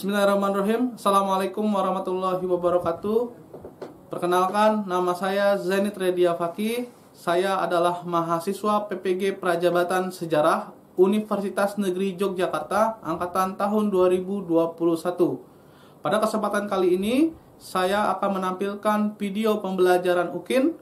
Bismillahirrahmanirrahim. Assalamualaikum warahmatullahi wabarakatuh. Perkenalkan, nama saya Zenit Redia Fakih. Saya adalah mahasiswa PPG Prajabatan Sejarah Universitas Negeri Yogyakarta angkatan tahun 2021. Pada kesempatan kali ini, saya akan menampilkan video pembelajaran UKIN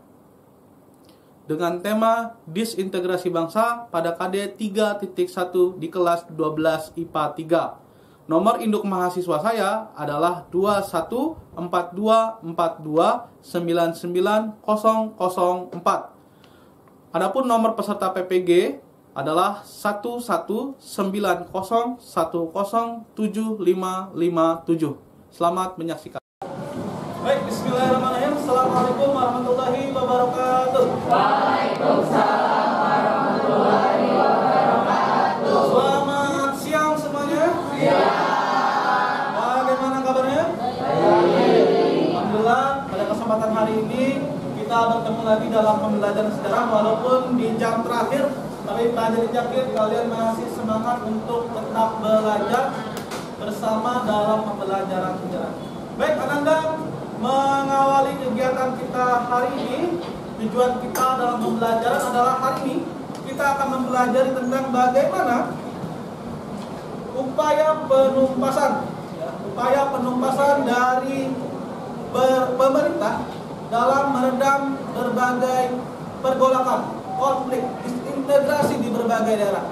dengan tema Disintegrasi Bangsa pada KD 3.1 di kelas 12 IPA 3. Nomor induk mahasiswa saya adalah 21442499004. Adapun nomor peserta PPG adalah 1110107557. Selamat menyaksikan. Baik, bismillahirrahmanirrahim. Assalamualaikum warahmatullahi wabarakatuh. Waalaikumsalam warahmatullahi wabarakatuh. Selamat siang semuanya. Siang. Bagaimana kabarnya? Alhamdulillah, pada kesempatan hari ini kita bertemu lagi dalam pembelajaran sejarah. Walaupun di jam terakhir, tapi pelajar yakin kalian masih semangat untuk tetap belajar bersama dalam pembelajaran sejarah. Baik, Ananda, mengawali kegiatan kita hari ini, tujuan kita dalam pembelajaran adalah hari ini kita akan mempelajari tentang bagaimana upaya penumpasan dari pemerintah dalam meredam berbagai pergolakan, konflik, disintegrasi di berbagai daerah.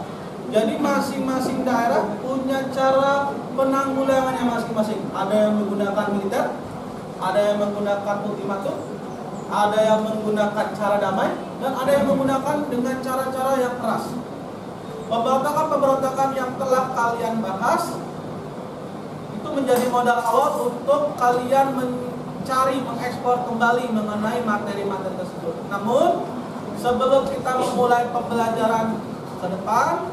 Jadi masing-masing daerah punya cara penanggulangannya masing-masing. Ada yang menggunakan militer, ada yang menggunakan ultimatum, ada yang menggunakan cara damai, dan ada yang menggunakan dengan cara-cara yang keras. Pemberontakan yang telah kalian bahas itu menjadi modal awal untuk kalian mencari, mengekspor kembali mengenai materi-materi tersebut. Namun sebelum kita memulai pembelajaran ke depan,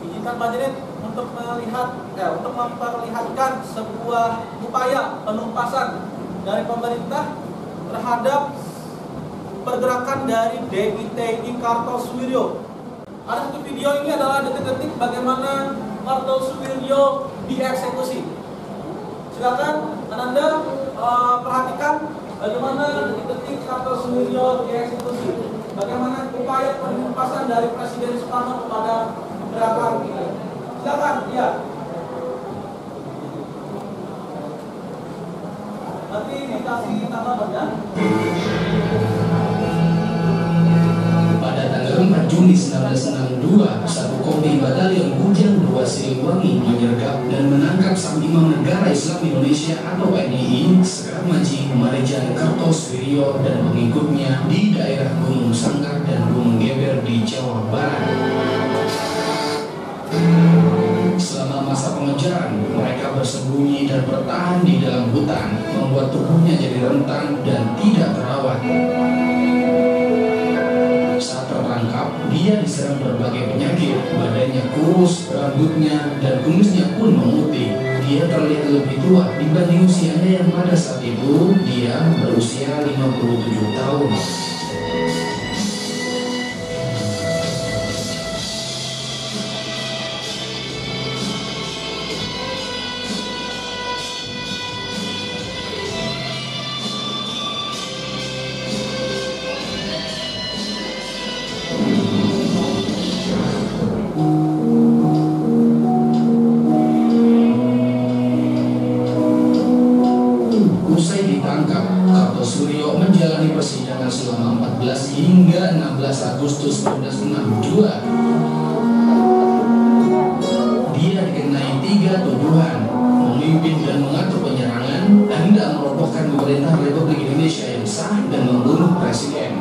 izinkan Pak Jenit untuk memperlihatkan sebuah upaya penumpasan dari pemerintah terhadap pergerakan dari DITI Kartosuwiryo. Ada satu video ini adalah detik-detik bagaimana Kartosuwiryo dieksekusi. Silakan Ananda perhatikan bagaimana detik-detik Kartosuwiryo dieksekusi. Bagaimana upaya penumpasan dari Presiden Soekarno kepada pergerakan ini. Silakan, ya. Nanti dikasih tanggapannya. Pada tanggal 4 Juni 1962, satu kompi batalion Bujang 2 Siliwangi menyergap dan menangkap Sang Imam Negara Islam Indonesia atau NII, Sekar Maji Marijan Kartosuwiryo dan pengikutnya di daerah Gunung Sangkar dan Gunung Geber di Jawa Barat. Selama masa pengejaran, mereka bersembunyi dan bertahan di dalam hutan, membuat tubuhnya jadi rentan dan tidak terawat. Saat tertangkap, dia diserang berbagai penyakit, badannya kurus, rambutnya dan kumisnya pun memutih. Dia terlihat lebih tua dibanding usianya yang pada saat itu dia berusia 57 tahun. Usai ditangkap, Kartosuwiryo menjalani persidangan selama 14 hingga 16 Agustus 1962. Dia dikenai 3 tuduhan: memimpin dan mengatur penyerangan, hendak merobohkan pemerintah Republik Indonesia yang sah, dan membunuh presiden.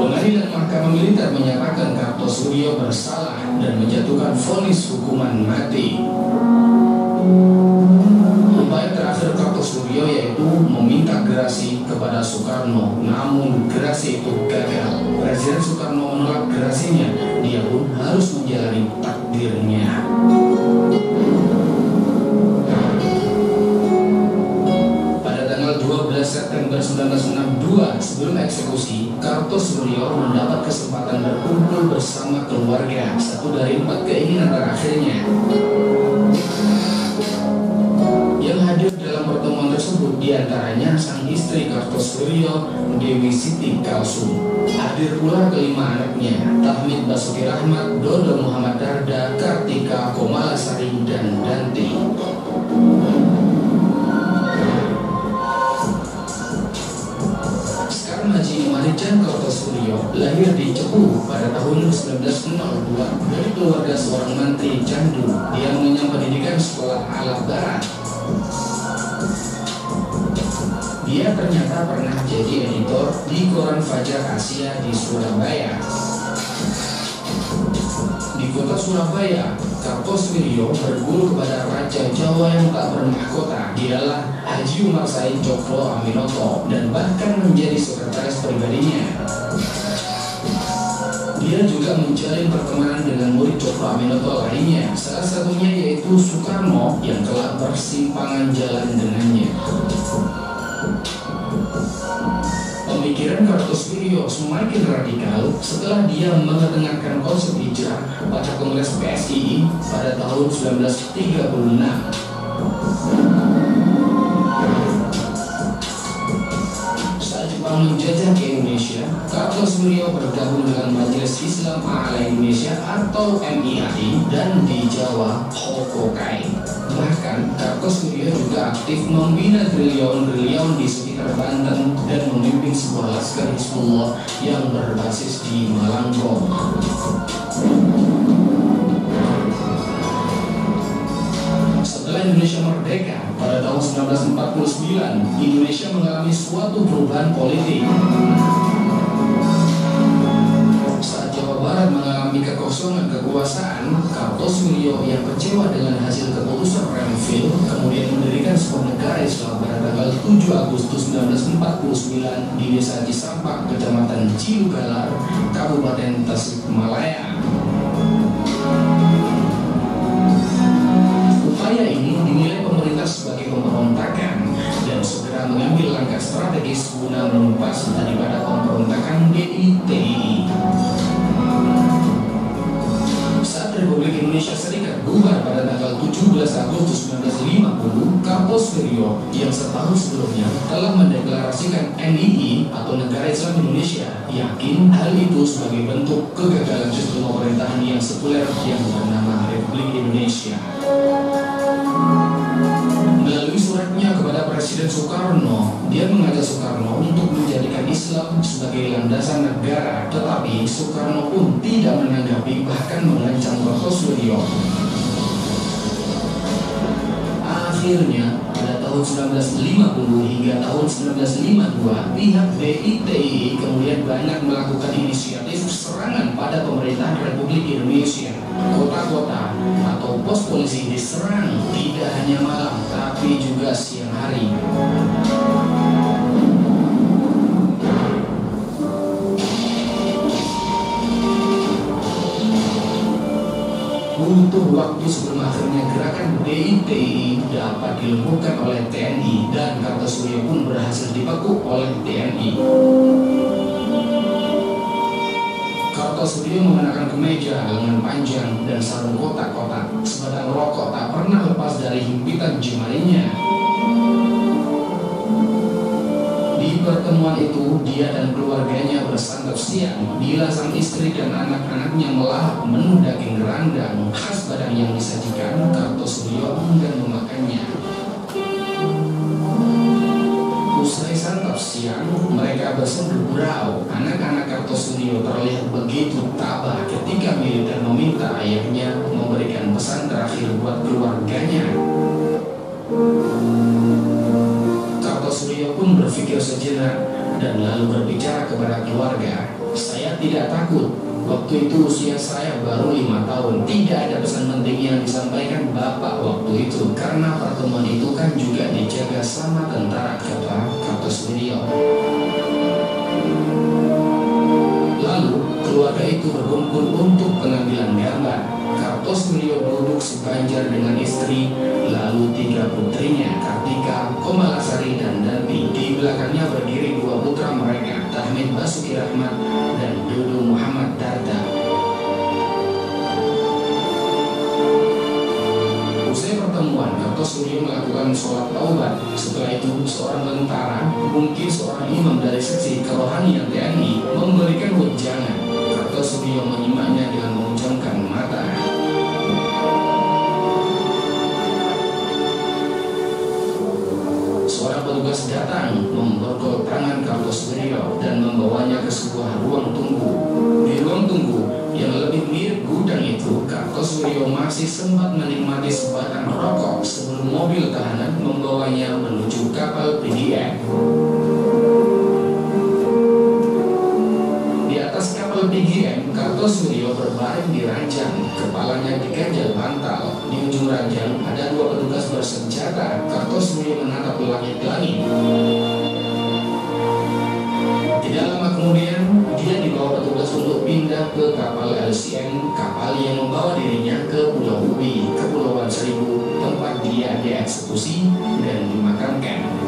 Pengadilan Mahkamah Militer menyatakan Kartosuwiryo bersalah dan menjatuhkan vonis hukuman mati. Upaya terakhir Kartosuwiryo yaitu meminta gerasi kepada Soekarno, namun gerasi itu gagal. Presiden Soekarno menolak gerasinya, dia pun harus menjalani takdirnya. Pada tanggal 12 September September 1962 sebelum eksekusi, Kartosuryo mendapat kesempatan berkumpul bersama keluarga, satu dari 4 keinginan terakhirnya. Yang hadir dalam pertemuan tersebut diantaranya sang istri Kartosuryo, Dewi Siti Kalsum. Hadir pula kelima anaknya, Tahmid Basuki Rahmat, Dodo Muhammad Darda, Kartika Komalasari, dan Danti. Sekarang Haji Marijan Kartosuryo lahir di Cepu pada tahun 1902 dari keluarga seorang mantri candu yang mengenyam pendidikan sekolah alat barat. Dia ternyata pernah jadi editor di koran Fajar Asia di Surabaya. Di kota Surabaya, Kartosuryo berguru kepada Raja Jawa yang tak bermahkota. Dialah Haji Umar Said Cokro Aminoto dan bahkan menjadi sekretaris pribadinya. Dia juga menjalin pertemanan dengan murid Cokro Aminoto lainnya, salah satunya yaitu Soekarno yang telah bersimpangan jalan dengannya. Pemikiran Kartosuryo semakin radikal setelah dia mengetengahkan konsep hijrah pada Kongres PSII pada tahun 1936. Saat Jepang menjajah ke Indonesia, Kartosuryo bergabung dengan Majelis Islam A'la Indonesia atau MIAI dan di Jawa Hokokai. Bahkan Kartosuryo juga aktif membina gerilyawan-gerilyawan di sekitar Banten dan memimpin sebuah laskar Hizbullah yang berbasis di Malangbong. Setelah Indonesia merdeka pada tahun 1949, Indonesia mengalami suatu perubahan politik. Saat Jawa Barat mengalami kekosongan kekuasaan, Kartosuryo yang kecewa dengan hasil keputusan Renville kemudian mendirikan sebuah negara Islam pada tanggal 7 Agustus 1949 di Desa Cisampak, Kecamatan Cilugalar, Kabupaten Tasikmalaya. Upaya ini dinilai pemerintah sebagai pemberontakan dan segera mengambil langkah strategis guna menumpas daripada pemberontakan DITI. Saat Republik Indonesia Serikat bubar pada tanggal 17 Agustus 1950, Kartosuryo yang setahun sebelumnya telah mendeklarasikan NII atau Negara Islam Indonesia yakin hal itu sebagai bentuk kegagalan sistem pemerintahan yang sekuler yang bernama Republik Indonesia. Melalui suratnya kepada Presiden Soekarno, dia mengajak Soekarno untuk menjadikan Islam sebagai landasan negara, tetapi Soekarno pun tidak menanggapi, bahkan mengancam Kartosuryo. Akhirnya, pada tahun 1950 hingga tahun 1952, pihak DITI kemudian banyak melakukan inisiatif serangan pada pemerintahan Republik Indonesia. Kota-kota atau pos polisi diserang tidak hanya malam, tapi juga siang hari. Butuh waktu sebelum akhirnya gerakan DITI dapat dilumpuhkan oleh TNI dan Kartosuryo pun berhasil dibekuk oleh TNI. Kartosuryo mengenakan kemeja lengan panjang dan sarung kotak-kotak. Sebatang rokok tak pernah lepas dari himpitan jemarinya. Di pertemuan itu, dia dan keluarganya bersantap siang bila sang istri dan anak-anaknya melahap menu daging gerandang khas Padang yang disajikan. Kartosuryo enggan memakannya. Usai santap siang, mereka bersenduk gurau. Anak-anak Kartosuryo terlihat begitu tabah ketika militer meminta ayahnya memberikan pesan terakhir buat keluarganya. Kartosuryo pun berpikir sejenak dan lalu berbicara kepada keluarga. Saya tidak takut. Waktu itu usia saya baru 5 tahun. Tidak ada pesan penting yang disampaikan bapak waktu itu, karena pertemuan itu kan juga dijaga sama tentara, kata Kartosuryo. Lalu keluarga itu berkumpul untuk pengambilan gambar. Kartosuryo duduk sebanjar dengan istri, lalu 3 putrinya, Kartika, Komalasari, dan Danti di belakangnya berdiri dua putra mereka, Tahmid Basuki Rahmat dan Dudu Muhammad Darda. Usai pertemuan, Kartosuryo melakukan sholat taubat. Setelah itu, seorang tentara, mungkin seorang imam dari seksi kerohanian TNI, memberikan wejangan. Kartosuryo menyimaknya dengan memejamkan mata. Seorang petugas datang, memborgol tangan Kartosuryo dan membawanya ke sebuah ruang tunggu. Di ruang tunggu yang lebih mirip gudang itu, Kartosuryo masih sempat menikmati sebatang rokok sebelum mobil tahanan membawanya menuju kapal PGM. Di atas kapal PGM, Kartosuryo berbaring di ranjang, kepalanya diganjal bantal. Di ujung ranjang ada dua petugas bersenjata. Kartosuryo menatap langit-langit. Tidak lama kemudian, dia dibawa petugas untuk pindah ke kapal LCM, kapal yang membawa dirinya ke Pulau Ubi, Kepulauan Seribu, tempat dia dieksekusi dan dimakamkan.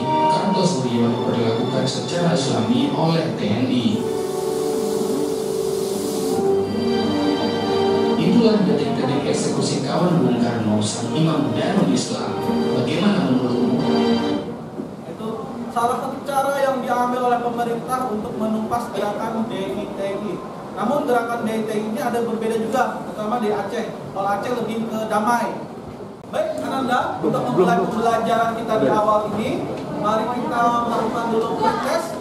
Kartosuryo diperlakukan secara Islami oleh TNI. Itulah detik-detik eksekusi kawan Bung Karno, sang imam Darul Islam. Bagaimana menurutmu? Itu salah satu cara yang diambil oleh pemerintah untuk menumpas gerakan DITI. Namun gerakan DITI ini ada berbeda juga, terutama di Aceh. Kalau Aceh lebih ke damai. Baik, Ananda, untuk memulai pembelajaran kita di awal ini, mari kita melakukan dulu quick test.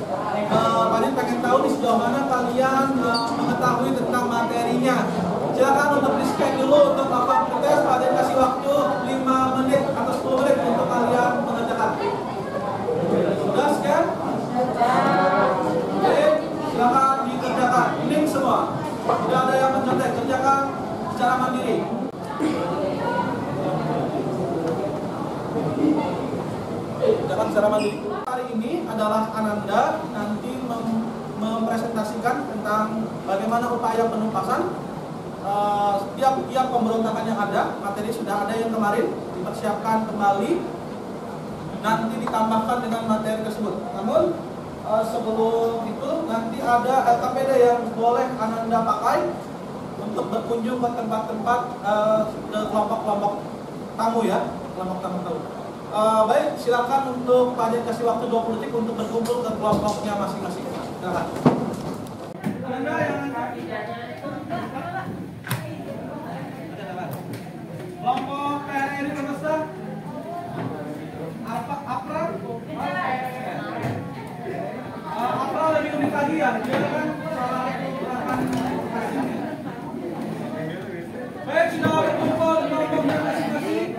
Kalian pengen tahu di sejauh mana kalian mengetahui tentang materinya. Silakan untuk di-scan dulu untuk melakukan quick test. Kalian kasih waktu 5 menit atau 10 menit untuk kalian mengerjakan. Sudah scan? Oke, silakan dikerjakan. Ini semua. Tidak ada yang mencontek, kerjakan secara mandiri. Jangan secara mandiri. Hari ini adalah Ananda nanti mempresentasikan tentang bagaimana upaya penumpasan setiap pemberontakan yang ada. Materi sudah ada yang kemarin, dipersiapkan kembali, nanti ditambahkan dengan materi tersebut. Namun sebelum itu nanti ada LKPD yang boleh Ananda pakai untuk berkunjung ke tempat-tempat ke kelompok-kelompok tamu ya, kelompok tamu. Baik, silakan untuk Pak Jen kasih waktu 20 detik untuk berkumpul ke kelompoknya masing-masing. Silakan. Anda yang kelompok PRRI Robusta, Apra lebih unik lagi ya, dia kan salah satu baik, sudah berkumpul di kelompoknya masing-masing.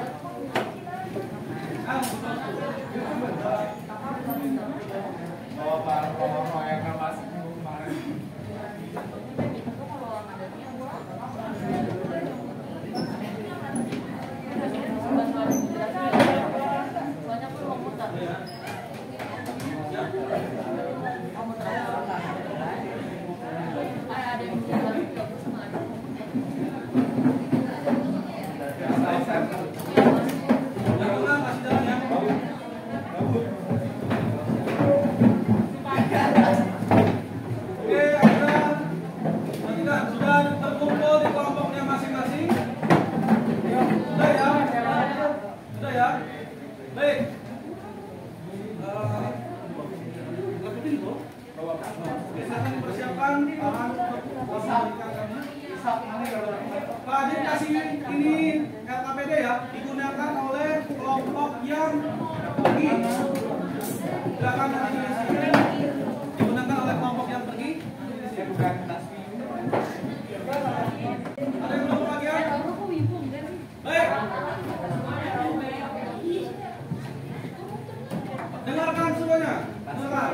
Pak Adit kasih ini LKPD ya, digunakan oleh kelompok yang pergi. Silakan digunakan oleh kelompok yang pergi. Ada yang belum bagian? Baik. Dengarkan semuanya. Dengarkan.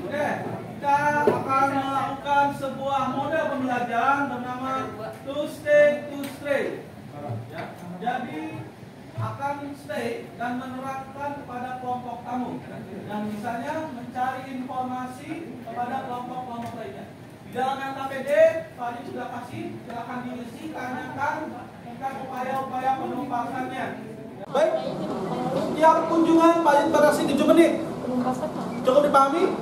Oke, kita akan melakukan sebuah model pembelajaran bernama to stay to stray. Ya. Jadi akan stay dan menerapkan kepada kelompok tamu dan misalnya mencari informasi kepada kelompok-kelompok lainnya. Di dalam LKPD tadi sudah kasih, silakan diisi, tanyakan tentang upaya-upaya penumpasannya. Baik, tiap kunjungan paling durasi 7 menit. Cukup dipahami?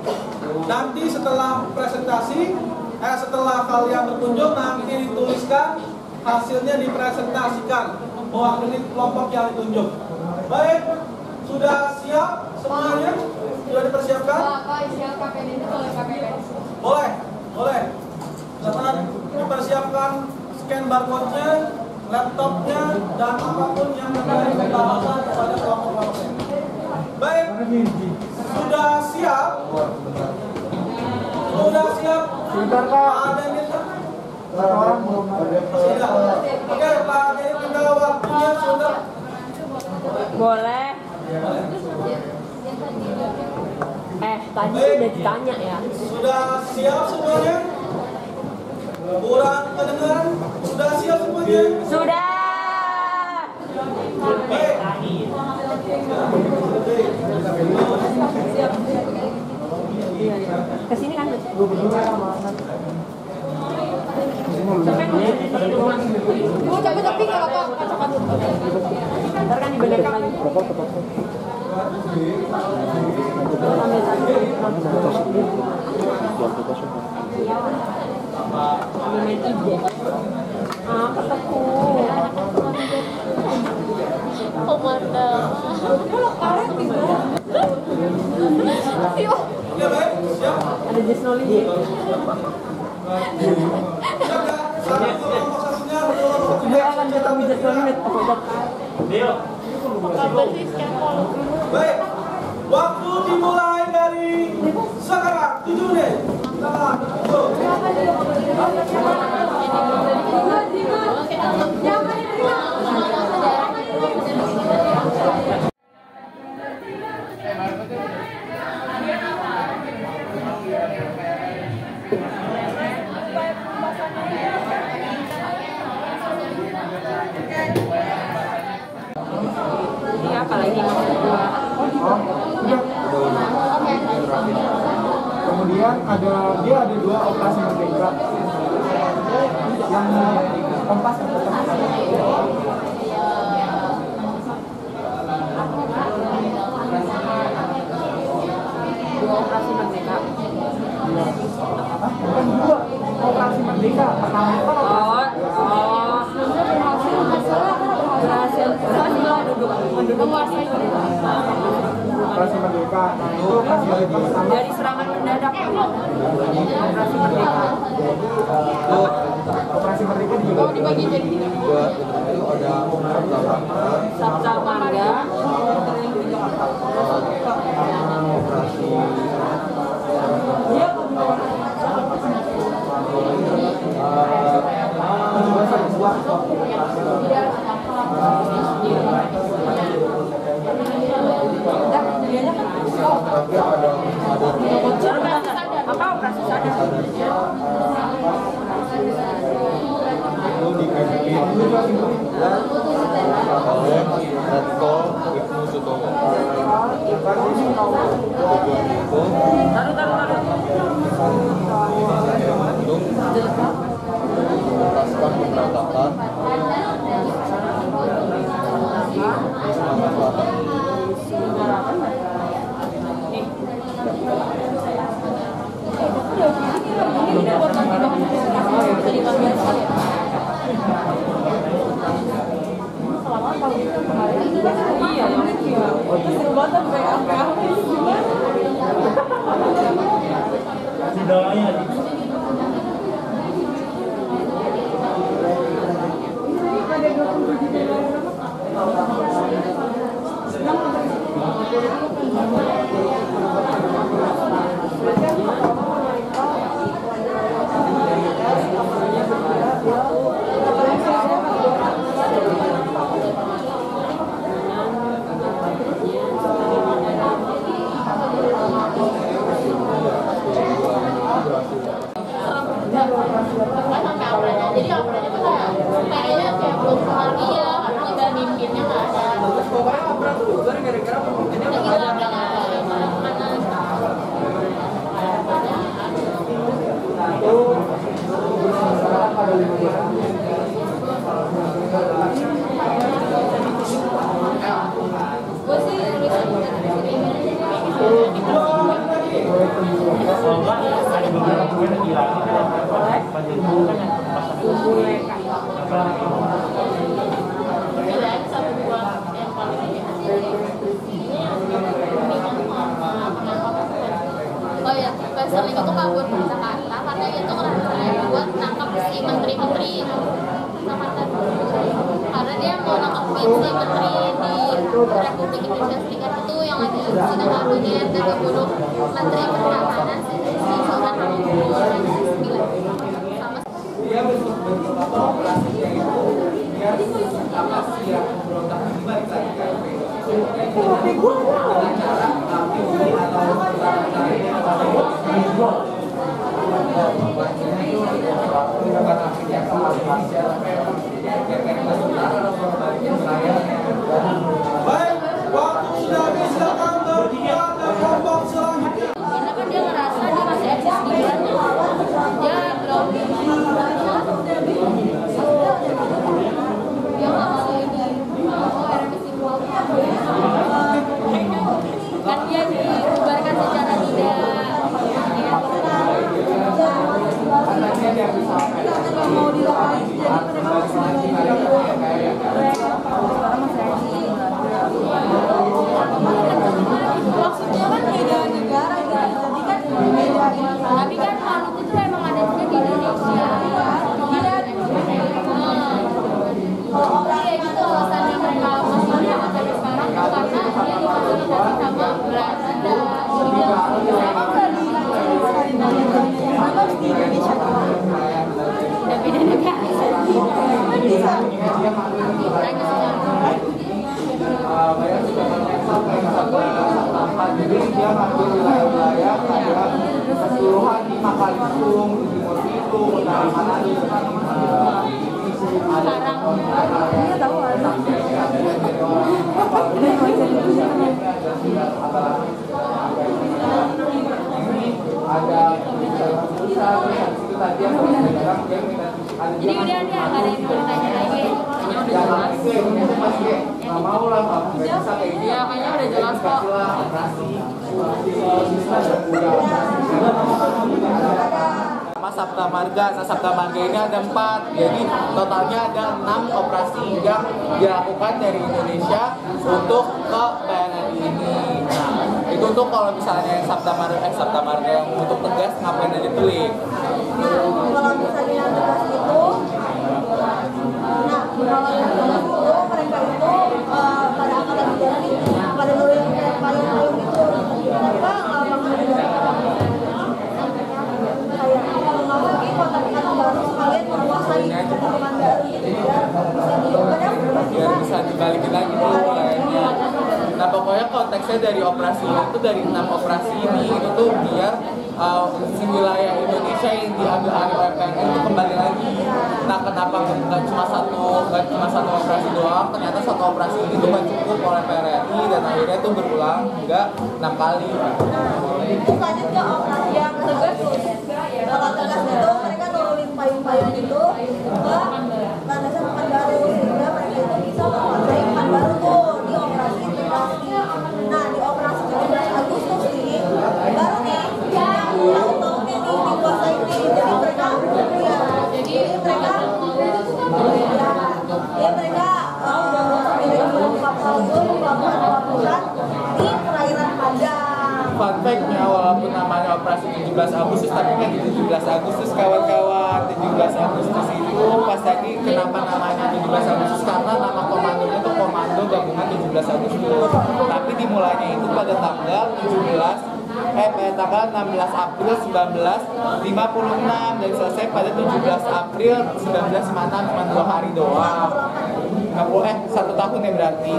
Nanti setelah presentasi, setelah kalian berkunjung nanti dituliskan hasilnya, dipresentasikan mewakili kelompok yang ditunjuk. Baik, sudah siap semuanya? Sudah dipersiapkan? Boleh, boleh. Silakan dipersiapkan scan barcode-nya, laptopnya, dan apapun yang menjadi pembahasan kepada kelompok-kelompoknya. Baik, sudah siap? Sudah siap? Sebentar Pak. Ada yang minta? Orang belum ada. Tidak. Oke, Pak, ini kita waktunya sudah. Boleh. Tadi sudah ditanya ya. Sudah siap semuanya? Kurang kedengaran? Sudah siap semuanya? Sudah. Baik. Kesini kan? Tapi nggak apa-apa. Ntar kan dibenerin lagi. Ketemu. Ya, baik. Siap. Ada Jesnoli. Siap ya? Satu kelompok satunya, Dia akan ketemu Jesnoli. baik. Waktu dimulai dari sekarang. 7 menit. Silakan. Ini apa lagi? Kemudian dia ada 2 operasi merdeka yang kompas Operasi Merdeka. bukan 2 operasi merdeka. Pertama itu operasi merdeka. Itu operasi merdeka pertama. Dari serangan mendadak. Operasi Merdeka. Operasi merdeka juga Dibagi jadi 3. itu ada Sabta Marga. operasi Apa operasi sadar? itu dibikin oleh Retko Ibnu Sutomo. Tujuan itu untuk menuntaskan pemberontakan di Sumatera Selatan. Amerika Serikat itu yang ada di sidang kabinet dan kemudian Menteri Pertahanan Sultan Hamengkubuwono 2009 sama dia betul-betul operasinya itu biar apa sih yang pemberontakan dibalik lagi ke FPI dengan cara API atau pertahanan Baik, waktu sudah habis, silakan bertiga ke kelompok selanjutnya. karena kan dia ngerasa dia masih eksis di Belanda, dia belum dia nggak mau ini RMS kan dia dibubarkan secara tidak mau dilepas jadi maksudnya kan beda negara kan tapi kan Maluku itu emang ada juga di Indonesia iya itu alasannya mereka masih sampai sekarang karena dia difasilitasi sama Belanda emang nggak di di Indonesia udah beda negara bisa banyak juga sampai jadi dia ngambil wilayah-wilayah kayak keseluruhan di Makalisung, di Timur Itu, Utara di ada tadi yang jadi udah ada nggak ada yang mau ditanya lagi nggak mau lah nggak bisa kayak gini ya kayaknya udah jelas kok sama Sabta Marga. Nah, Sabta Marga ini ada 4, jadi totalnya ada 6 operasi yang dilakukan dari Indonesia untuk ke PNRI ini. Nah, itu untuk kalau misalnya yang Sabta Marga yang untuk tegas ngapain aja tuh, Lik? kalau misalnya yang tegas itu kalau yang tegas itu mereka itu pada angkatan udara nih pada payung itu mereka nggak bakal kayak kalau nggak mungkin kota-kota baru sekalian menguasai kota-kota baru Biar bisa dibalikin lagi tuh kayaknya. Nah, pokoknya konteksnya dari operasi itu dari 6 operasi ini itu tuh biar si wilayah Indonesia yang diambil alih oleh PNR itu kembali lagi. Nah, kenapa nggak cuma satu operasi doang? Ternyata satu operasi ini tuh nggak cukup oleh PRRI dan akhirnya tuh berulang hingga 6 kali. bukannya ke operasi yang tegas kalau tegas itu mereka nurunin payung-payung itu ke landasan Pekanbaru sehingga mereka itu bisa menguasai Pekanbaru tuh di operasi integrasi. Nah di operasi 17 Agustus nih baru nih yang tahun-tahunnya nih dikuasai nih jadi mereka kapal itu pelabuhan di perairan Padang. Fun fact-nya, walaupun namanya operasi 17 Agustus tapi kan di 17 Agustus kawan-kawan. 17 Agustus itu pas tadi kenapa namanya 17 Agustus karena nama komandonya itu Komando Gabungan 17 Agustus. Tapi dimulainya itu pada tanggal 16 April 1956 dan selesai pada 17 April 1956, cuma 2 hari doang. Nggak boleh 1 tahun ya berarti.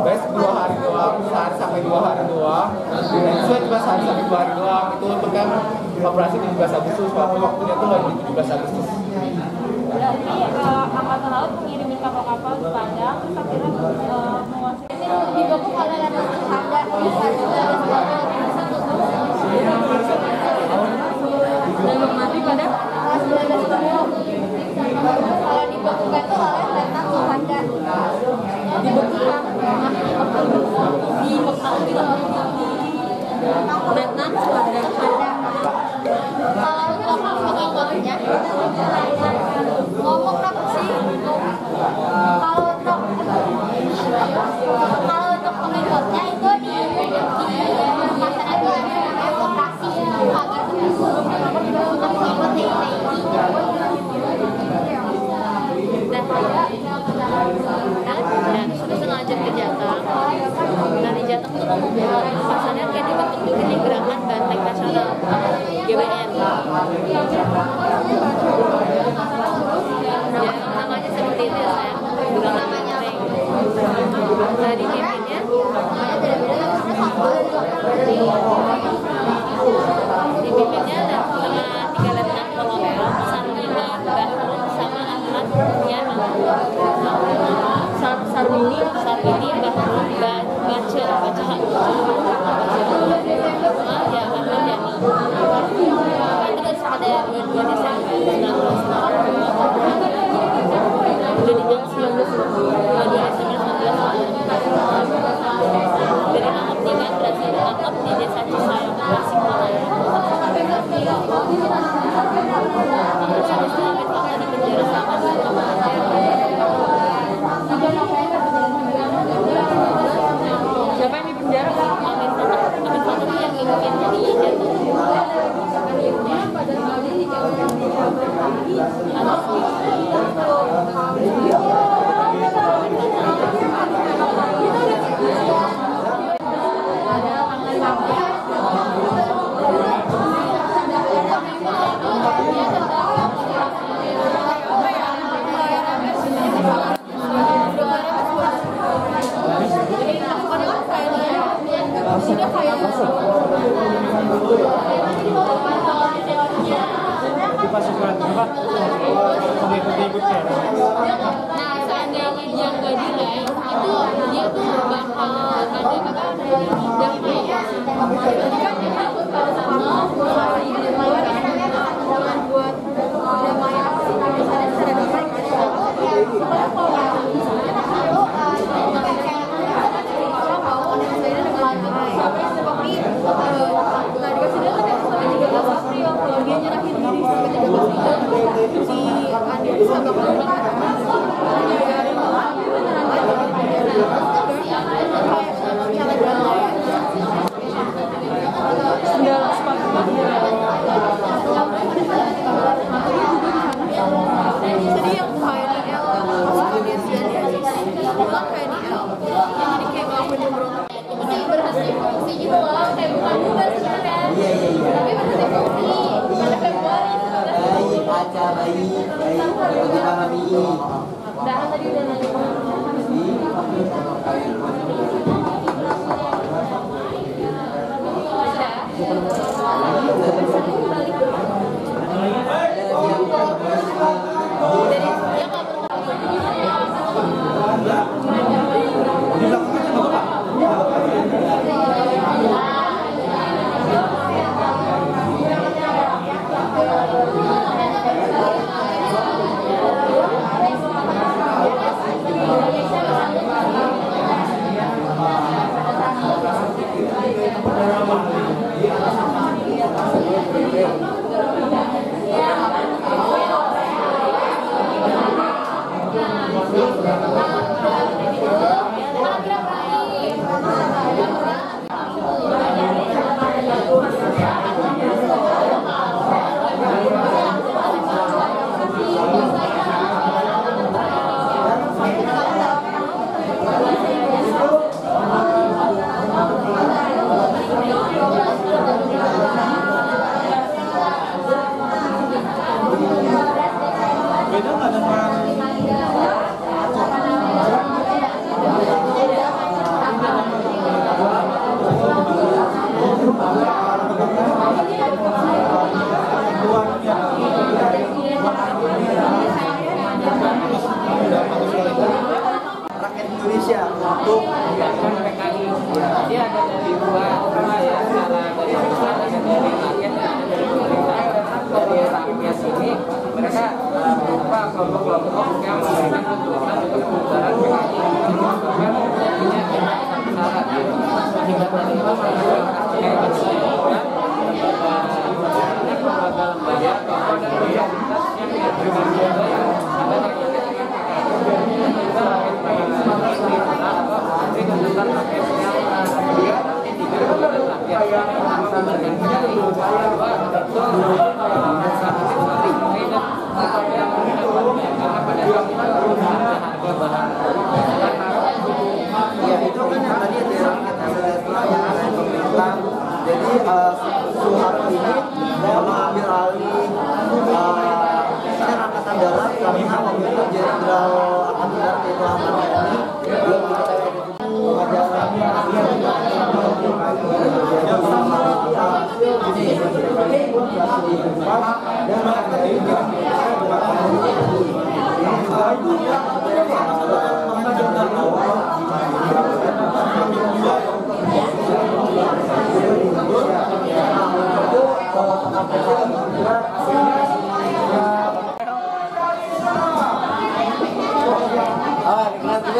Guys, 2 hari doang, sehari sampai 2 hari doang. Dan itu cuma sehari sampai 2 hari doang. Itu untuk kan operasi 17 Agustus, waktunya tuh lagi 17 Agustus. Berarti Angkatan Laut mengirimin kapal-kapal ke Padang, terus akhirnya menguasai di Bogor kalau ada ada belum mati pada kalau dibekukan itu oleh Letnan Suhanda dibekukan Letnan Suhanda kalau untuk pengikutnya ngomong apa sih kalau untuk pengikutnya itu di masyarakat itu ada namanya vokasi agar mengikuti dan sudah Pasalnya kayak dibentuk juga nih Gerakan Banteng Nasional GBN. Ya, namanya seperti itu ya, Gerakan Banteng. Nah, dipimpinnya ada sama 3 letnan kolonel, Sarmila, Bahrul, sama Ahmad Murniana. Sarmini, Bahrul, Baca. Ya, Ahmad Yani. Terus pada 22 Desember 1945 udah di jam 22 Desember 1945 dari Nangkep Tiga berhasil ditangkap di desa Cisayong, Tasikmalaya. Terus habis itu Amin Fakta di penjara selama 2 tahun. Siapa yang di penjara? Amin Fakta itu yang mimpinnya di jatuh. Nah, seandainya dia nggak delay, itu dia tuh bakal ada jadi kan dia takut kalau sama buat damai apa sih misalnya secara damai kalau dia nyerahin diri sampai 13 si Andi bisa bakal jadi yang KNL bukan KNL jadi kayak ngelakuin pemberontak itu berhasil fungsi gitu loh kayak bukan bubar sebenarnya tapi berhasil fungsi pada Februari baik dipahami. udah tadi udah nanya rakyat Indonesia untuk menegakkan PKI. Jadi ada dari dua ya, cara dari pusat ada dari rakyat dan ada dari pemerintah. Dari rakyat ini mereka berupa kelompok-kelompok yang memberikan tuntutan untuk pembubaran PKI. Bahkan punya syarat. Akibat dari itu mereka kayak lembaga-lembaga, tokoh dan komunitas yang diberikan juga yang ada ya itu kan yang tadi ada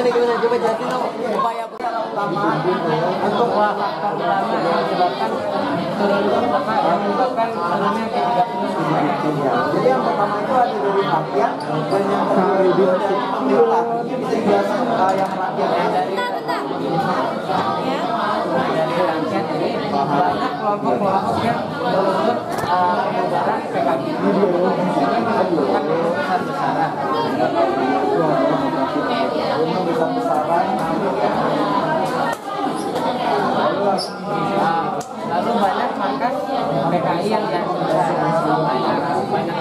Gimana coba jelasin dong upaya utama untuk faktor utama yang menyebabkan turunnya ke 30. Jadi yang pertama itu ada dari rakyat dan yang kedua itu dari pemerintah. Mungkin bisa dijelaskan yang rakyat dari rakyat ini banyak kelompok-kelompok yang menuntut pembubaran PKI melakukan besar-besaran. Lalu banyak markas PKI yang banyak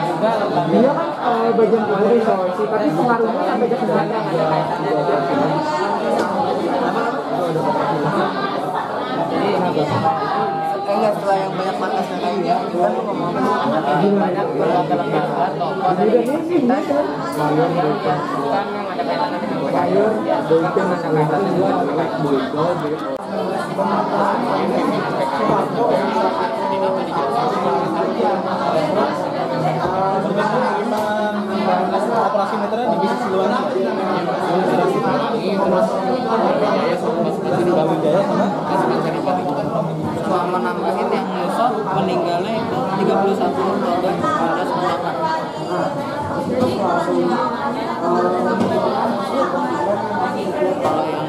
juga lembaga. Dia kan bagian dari solusi, tapi pengaruhnya sampai ke yang ada kaitannya dengan PKI. Enggak, setelah yang banyak markas PKI ya, kan ngomong banyak lembaga-lembaga, tokoh dari universitas yang ada kaitannya dengan PKI, bukan ada kaitannya dengan PKI. Operasi meteran di Bisnis Siliwangi. Selama 6 menit yang nyusut meninggalnya itu 31 Oktober 1998. Kalau yang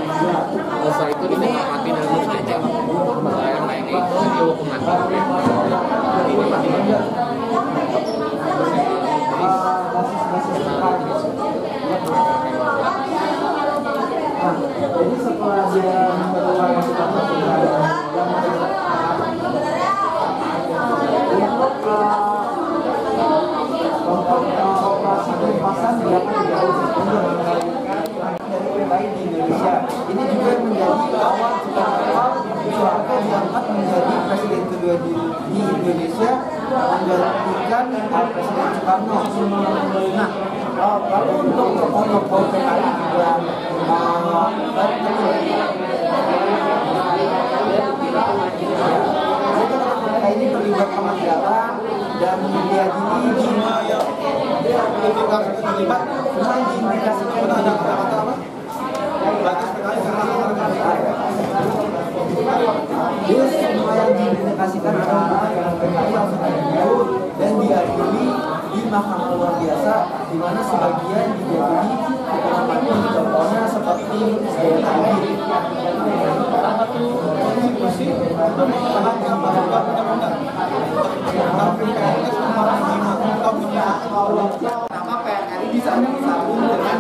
dosa itu ini mati dalam saja, yang lainnya itu dihukum mati. Ini mati aja. Jadi setelah dia operasi pelepasan dilakukan dari PKI di Indonesia. Ini juga menjadi awal Soeharto diangkat menjadi presiden kedua di Indonesia menggantikan Presiden Soekarno. Nah, kalau untuk tokoh-tokoh PKI juga ini terlibat pengajaran dan diadili terlibat cuma diindikasikan ada kata-kata apa? Batas PKI jadi semua yang diindikasikan adalah yang PKI langsung diadili dan diadili di Mahkamah Luar Biasa, di mana sebagian diadili contohnya seperti tadi. Salah satu konstitusi untuk mengenai undang-undang nama PNRI bisa disambung dengan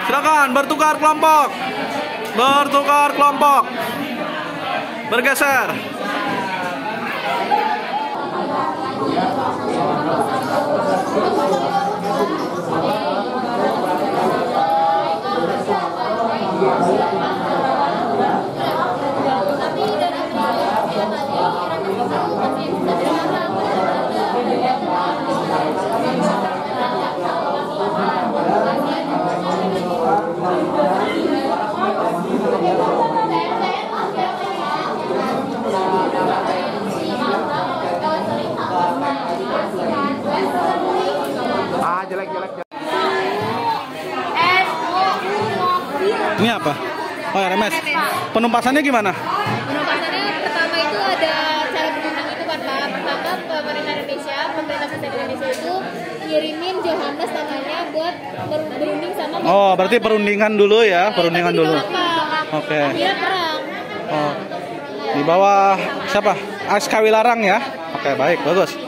Silakan bertukar kelompok. Bertukar kelompok. Bergeser. Oh, RMS. Penumpasannya gimana? Penumpasannya pertama itu ada cara berunding itu kan Pak. Pertama pemerintah Indonesia, pemerintah pusat Indonesia itu ngirimin Johannes namanya buat berunding sama. Oh, berarti perundingan dulu ya, perundingan dulu. Oke. Akhirnya perang. Oh. Di bawah siapa? ASKW Larang ya. Oke, baik, bagus.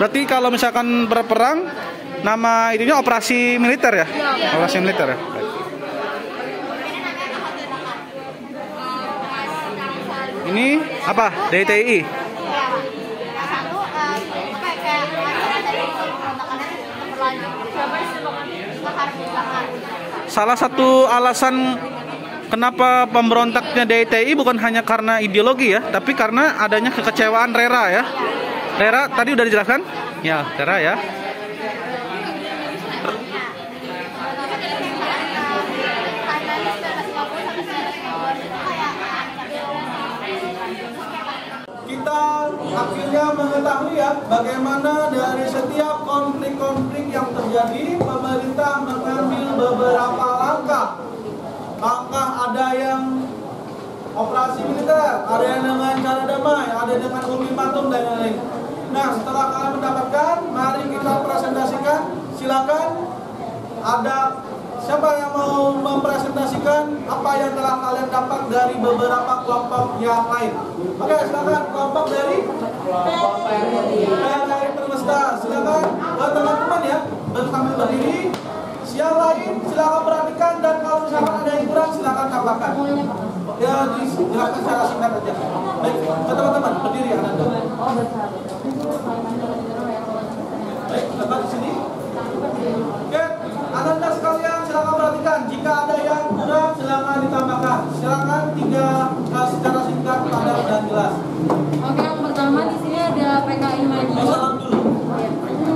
Berarti kalau misalkan berperang, nama ininya operasi militer ya? Operasi militer ya. Baik. Ini apa? DTI. Salah satu alasan kenapa pemberontaknya DTI bukan hanya karena ideologi ya, tapi karena adanya kekecewaan Rera ya. Rera tadi udah dijelaskan? Ya, Rera ya. Kita akhirnya mengetahui ya bagaimana dari setiap konflik-konflik yang terjadi pemerintah mengambil beberapa langkah. Langkah ada yang operasi militer, ada yang dengan cara damai, ada dengan ultimatum dan lain-lain. Nah, setelah kalian mendapatkan, mari kita presentasikan. Silakan. Ada siapa yang mau mempresentasikan apa yang telah kalian dapat dari beberapa kelompok yang lain? Oke, silakan kelompok dari Permesta. Silakan teman-teman ya, sambil berdiri. Yang lain silakan perhatikan dan kalau misalkan ada yang kurang silakan tambahkan. Ya, dijelaskan secara singkat aja. Baik, teman-teman berdiri Anda. Baik, tetap di sini. Oke, Anda sekalian silakan perhatikan. Jika ada yang kurang silakan ditambahkan. Silakan secara singkat, padat dan jelas. Oke, yang pertama di sini ada PKI Madiun. Salam dulu.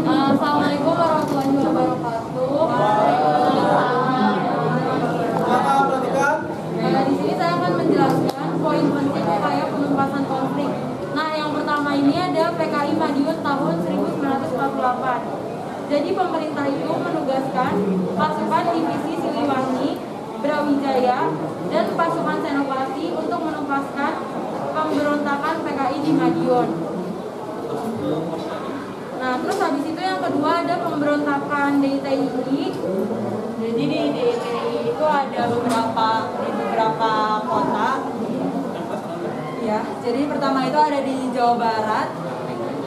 Assalamualaikum warahmatullahi wabarakatuh. Silakan perhatikan. Di sini saya akan menjelaskan poin penting upaya penumpasan konflik. Nah, yang pertama ini ada PKI Madiun tahun 1948. Jadi pemerintah itu menugaskan pasukan divisi Siliwangi, Brawijaya, dan pasukan Senopati untuk menuntaskan pemberontakan PKI di Madiun. Nah, terus habis itu yang kedua ada pemberontakan DTI. Jadi di DTI itu ada beberapa kota. Ya, jadi pertama itu ada di Jawa Barat.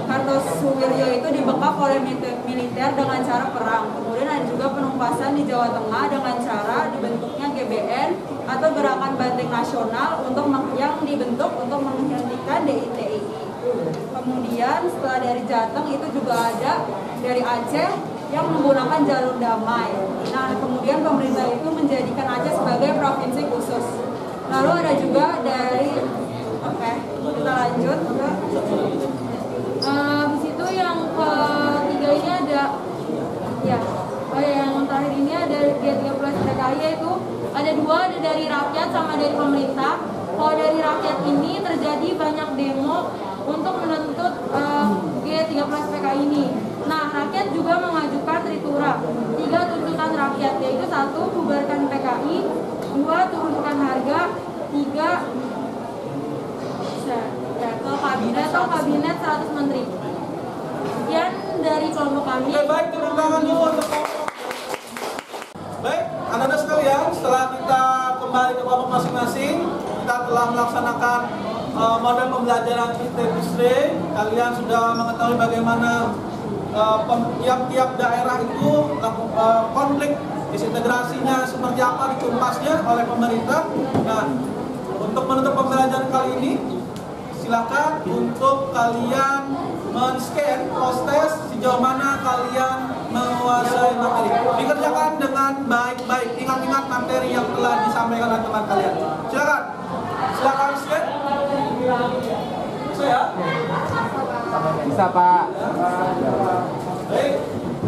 Kartosuwiryo itu dibekap oleh militer dengan cara perang. Kemudian ada juga penumpasan di Jawa Tengah dengan cara dibentuknya GBN atau Gerakan Banteng Nasional yang dibentuk untuk menghentikan DITI. Kemudian setelah dari Jateng itu juga ada dari Aceh yang menggunakan jalur damai. Nah, kemudian pemerintah itu menjadikan Aceh sebagai provinsi khusus. Lalu ada juga dari kita lanjut ke habis itu yang ketiga ini ada yang terakhir ini ada G13 PKI, yaitu ada dua, ada dari rakyat sama dari pemerintah. Kalau dari rakyat ini terjadi banyak demo untuk menuntut G13 PKI ini. Nah, rakyat juga mengajukan tritura 3 tuntutan rakyat, yaitu 1. Bubarkan PKI, 2. Turunkan harga, 3. Kabinet 100 menteri. Sekian dari kelompok kami. Oke, baik, tepuk tangan dulu untuk kelompok. Baik, anak-anak sekalian, setelah kita kembali ke kelompok masing-masing, kita telah melaksanakan model pembelajaran ITB. Kalian sudah mengetahui bagaimana tiap-tiap daerah itu konflik disintegrasinya seperti apa, dikumpasnya oleh pemerintah. Nah, untuk menutup pembelajaran kali ini, silakan untuk kalian men-scan post-test sejauh mana kalian menguasai materi. Dikerjakan dengan baik-baik. Ingat-ingat materi yang telah disampaikan oleh teman kalian. Silakan scan. Bisa ya? Bisa, Pak. Baik.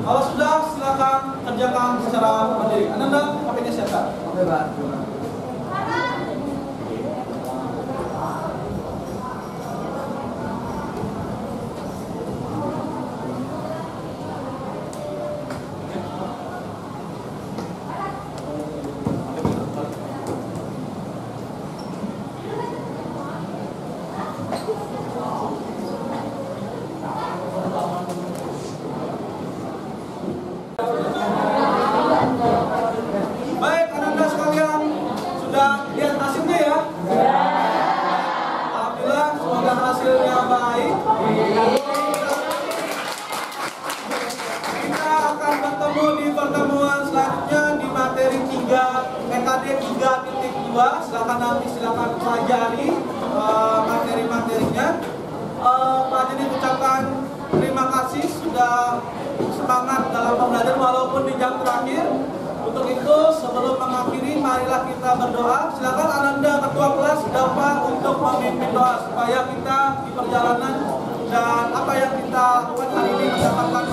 Kalau sudah, silakan kerjakan secara mandiri. Anda HP-nya siapkan. Oke, Pak. Sudah lihat hasilnya ya? Alhamdulillah, semoga hasilnya baik. Kita akan bertemu di pertemuan selanjutnya di materi 3 PKD 3.2. Silakan pelajari materi-materinya. Pak Jenny ucapkan terima kasih sudah semangat dalam pembelajaran walaupun di jam terakhir. Untuk itu sebelum mengakhiri marilah kita berdoa. Silakan Ananda ketua kelas dapat untuk memimpin doa supaya kita di perjalanan dan apa yang kita lakukan hari ini mendapatkan